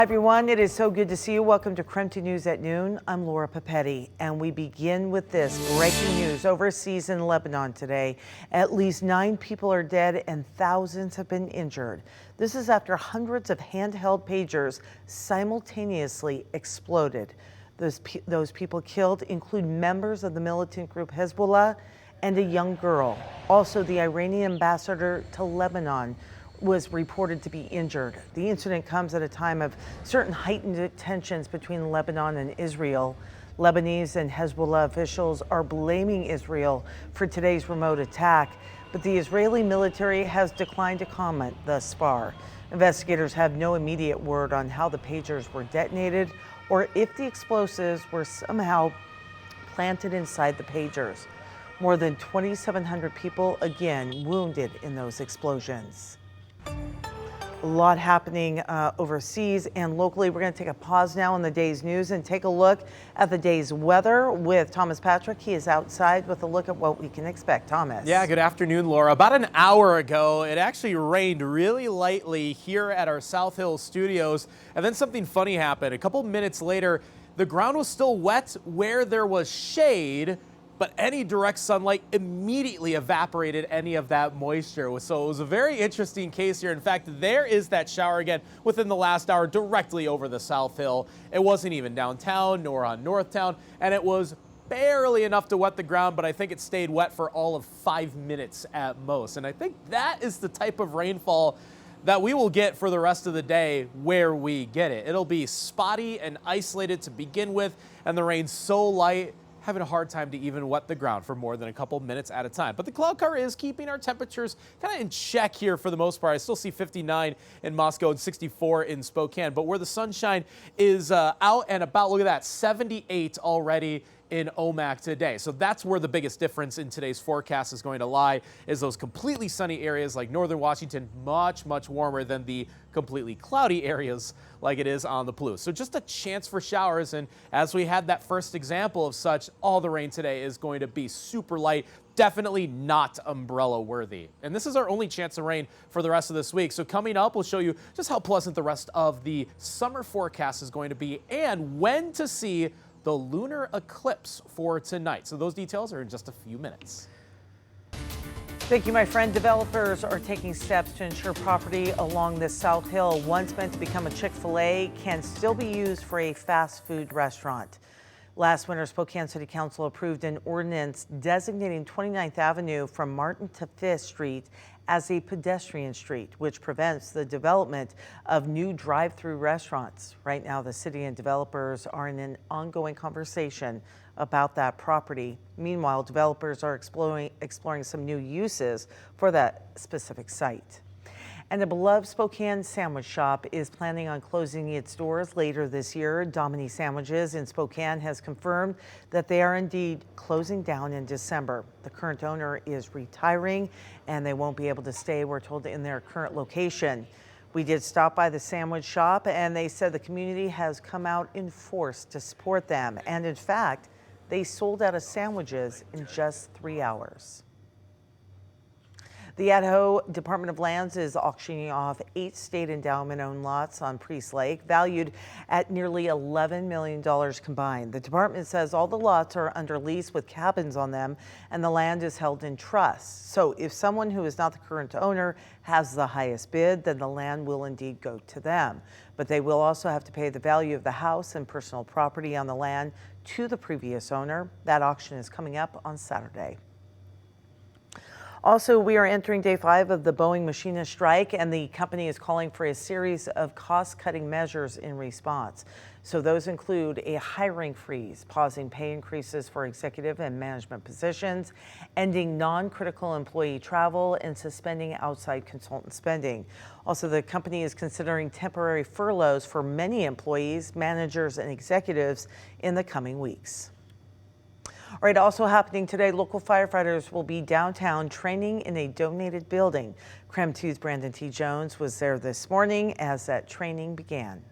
Everyone, it is so good to see you. Welcome to KREM News at Noon. I'm Laura Papetti, and we begin with this breaking news. Overseas in Lebanon today, at least 9 people are dead and thousands have been injured. This is after hundreds of handheld pagers simultaneously exploded. Those people killed include members of the militant group Hezbollah and a young girl. Also, the Iranian ambassador to Lebanon was reported to be injured. The incident comes at a time of certain heightened tensions between Lebanon and Israel. Lebanese and Hezbollah officials are blaming Israel for today's remote attack, but the Israeli military has declined to comment thus far. Investigators have no immediate word on how the pagers were detonated or if the explosives were somehow planted inside the pagers. More than 2,700 people again wounded in those explosions. A lot happening overseas and locally. We're going to take a pause now in the day's news and take a look at the day's weather with Thomas Patrick. He is outside with a look at what we can expect. Thomas. Yeah, good afternoon, Laura. About an hour ago, it actually rained really lightly here at our South Hill studios. And then something funny happened. A couple minutes later, the ground was still wet where there was shade, but any direct sunlight immediately evaporated any of that moisture. So it was a very interesting case here. In fact, there is that shower again within the last hour directly over the South Hill. It wasn't even downtown nor on Northtown, and it was barely enough to wet the ground, but I think it stayed wet for all of 5 minutes at most. And I think that is the type of rainfall that we will get for the rest of the day where we get it. It'll be spotty and isolated to begin with, and the rain so light, having a hard time to even wet the ground for more than a couple minutes at a time. But the cloud cover is keeping our temperatures kind of in check here for the most part. I still see 59 in Moscow and 64 in Spokane, but where the sunshine is out and about, look at that, 78 already in Omak today. So that's where the biggest difference in today's forecast is going to lie, is those completely sunny areas like northern Washington, much warmer than the completely cloudy areas like it is on the Palouse. So just a chance for showers, and as we had that first example of such, all the rain today is going to be super light, definitely not umbrella worthy. And this is our only chance of rain for the rest of this week. So coming up, we'll show you just how pleasant the rest of the summer forecast is going to be and when to see the lunar eclipse for tonight. So those details are in just a few minutes. Thank you, my friend. Developers are taking steps to ensure property along this South Hill, once meant to become a Chick-fil-A, can still be used for a fast food restaurant. Last winter, Spokane City Council approved an ordinance designating 29th Avenue from Martin to 5th Street as a pedestrian street, which prevents the development of new drive-through restaurants. Right now, the city and developers are in an ongoing conversation about that property. Meanwhile, developers are exploring some new uses for that specific site. And the beloved Spokane sandwich shop is planning on closing its doors later this year. Domin Sandwiches in Spokane has confirmed that they are indeed closing down in December. The current owner is retiring and they won't be able to stay, we're told, in their current location. We did stop by the sandwich shop and they said the community has come out in force to support them. And in fact, they sold out of sandwiches in just 3 hours. The Idaho Department of Lands is auctioning off 8 state endowment-owned lots on Priest Lake, valued at nearly $11 million combined. The department says all the lots are under lease with cabins on them, and the land is held in trust. So if someone who is not the current owner has the highest bid, then the land will indeed go to them. But they will also have to pay the value of the house and personal property on the land to the previous owner. That auction is coming up on Saturday. Also, we are entering day 5 of the Boeing machinist strike, and the company is calling for a series of cost-cutting measures in response. So those include a hiring freeze, pausing pay increases for executive and management positions, ending non-critical employee travel, and suspending outside consultant spending. Also, the company is considering temporary furloughs for many employees, managers, and executives in the coming weeks. All right, also happening today, local firefighters will be downtown training in a donated building. KREM 2's Brandon T. Jones was there this morning as that training began.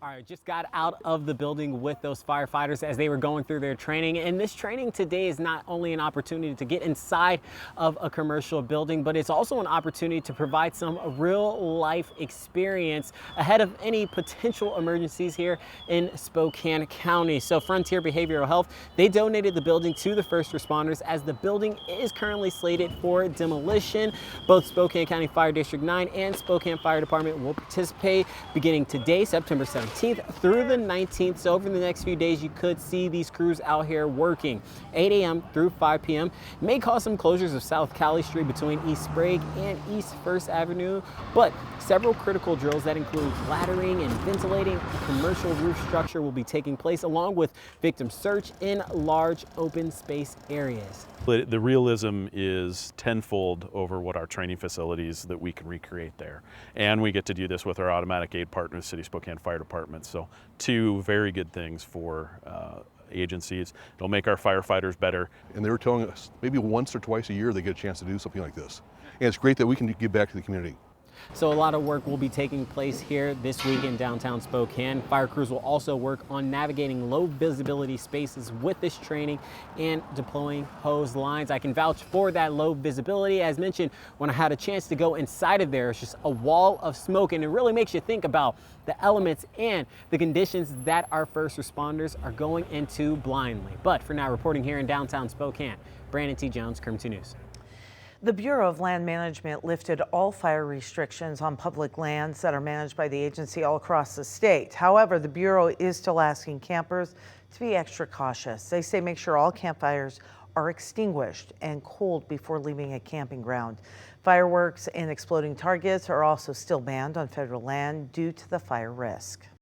All right, just got out of the building with those firefighters as they were going through their training. And this training today is not only an opportunity to get inside of a commercial building, but it's also an opportunity to provide some real life experience ahead of any potential emergencies here in Spokane County. So Frontier Behavioral Health, they donated the building to the first responders as the building is currently slated for demolition. Both Spokane County Fire District 9 and Spokane Fire Department will participate beginning today, September 17th through the 19th. So over the next few days, you could see these crews out here working 8 a.m. through 5 p.m. May cause some closures of South Cali Street between East Sprague and East First Avenue, but several critical drills that include laddering and ventilating a commercial roof structure will be taking place, along with victim search in large open space areas. The realism is tenfold over what our training facilities that we can recreate there. And we get to do this with our automatic aid partners, City Spokane Fire Department. So two very good things for agencies. It'll make our firefighters better. And they were telling us maybe once or twice a year they get a chance to do something like this. And it's great that we can give back to the community. So a lot of work will be taking place here this week in downtown Spokane. Fire crews will also work on navigating low visibility spaces with this training and deploying hose lines. I can vouch for that low visibility. As mentioned, when I had a chance to go inside of there, it's just a wall of smoke, and it really makes you think about the elements and the conditions that our first responders are going into blindly. But for now, reporting here in downtown Spokane, Brandon T. Jones, KREM 2 News. The Bureau of Land Management lifted all fire restrictions on public lands that are managed by the agency all across the state. However, the Bureau is still asking campers to be extra cautious. They say make sure all campfires are extinguished and cooled before leaving a camping ground. Fireworks and exploding targets are also still banned on federal land due to the fire risk.